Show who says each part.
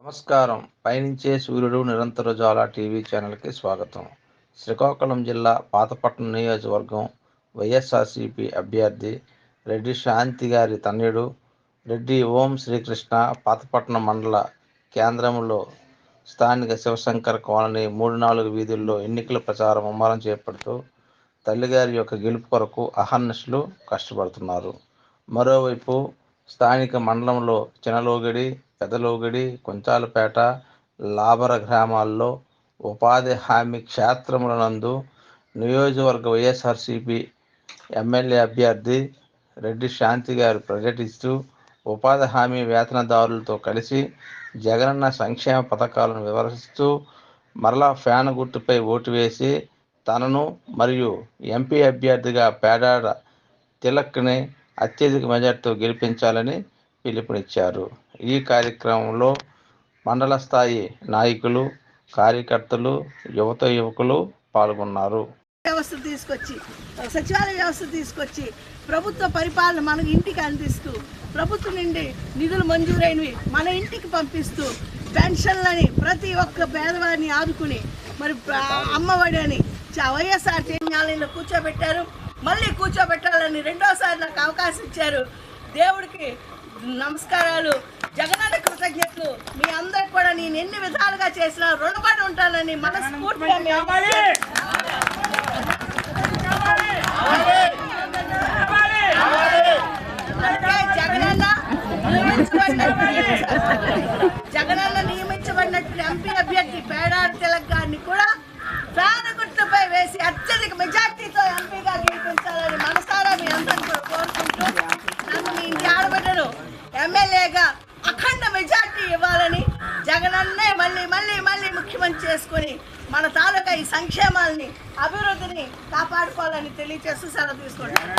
Speaker 1: నమస్కారం. పయనించే సూర్యుడు నిరంతర జ్వాల టీవీ ఛానల్‌కి స్వాగతం. శ్రీకాకుళం జిల్లా పాతపట్నం నియోజకవర్గం వైఎస్ఆర్‌సీపీ అభ్యర్థి రెడ్డి శాంతి గారి తనయుడు రెడ్డి ఓం శ్రీకృష్ణ పాతపట్నం మండల కేంద్రంలో స్థానిక శివశంకర్ కాలనీ 3, 4 వీధుల్లో ఎన్నికల ప్రచారం ముమ్మరం చేపడుతూ తల్లిగారి యొక్క గెలుపు కొరకు అహర్నిశలు కష్టపడుతున్నారు. మరోవైపు స్థానిక మండలంలో చినలోగిడి, పెదలోగిడి, కుంచాలపేట, లాబర గ్రామాల్లో ఉపాధి హామీ క్షేత్రముల నందు నియోజకవర్గ వైఎస్ఆర్‌సీపీ ఎమ్మెల్యే అభ్యర్థి రెడ్డి శాంతి గారు పర్యటిస్తూ ఉపాధి హామీ వేతనదారులతో కలిసి జగనన్న సంక్షేమ పథకాలను వివరిస్తూ మరలా ఫ్యాన్ గుర్తుపై ఓటు వేసి తనను మరియు ఎంపీ అభ్యర్థిగా పేడాడ తిలక్ని అత్యధిక మెజార్టీతో గెలిపించాలని పిలుపునిచ్చారు. ఈ కార్యక్రమంలో మండల స్థాయి నాయకులు, కార్యకర్తలు, యువకులు పాల్గొన్నారు.
Speaker 2: వ్యవస్థ తీసుకొచ్చి సచివాలయ వ్యవస్థ తీసుకొచ్చి ప్రభుత్వ పరిపాలన మన ఇంటికి అందిస్తూ ప్రభుత్వం నుండి నిధులు మంజూరైనవి మన ఇంటికి పంపిస్తూ పెన్షన్లని ప్రతి ఒక్క పేదవాడిని ఆదుకుని మరి అమ్మఒడి అని వైఎస్ఆర్ న్యాయాలయంలో కూర్చోబెట్టారు. మళ్ళీ కూర్చోబెట్టాలని రెండోసారి నాకు అవకాశం ఇచ్చారు. దేవుడికి నమస్కారాలు, జగనన్న కృతజ్ఞతలు. మీ అందరికి కూడా నేను ఎన్ని విధాలుగా చేసినా రుణపడి ఉంటానని మనస్ఫూర్తిగా జగనన్న నియమించబడినట్టు ఎంపీ అభ్యర్థి పేడాడ తిలక్ గారిని కూడా ఫ్యాన్ గుర్తుపై వేసి అత్యధిక మెజార్టీతో ఎంపీగా గెలిపించాలని మనసారా మీ అందరినీ కూడా కోరుకుంటూ నన్ను మీ ఇంటి ఆడబిడ్డను ఎమ్మెల్యేగా అఖండ మెజార్టీ ఇవ్వాలని జగనన్నే మళ్ళీ ముఖ్యమంత్రి చేసుకుని మన తాలూకా ఈ సంక్షేమాలని అభివృద్ధిని కాపాడుకోవాలని తెలియజేస్తూ సెలవు తీసుకుంటాను.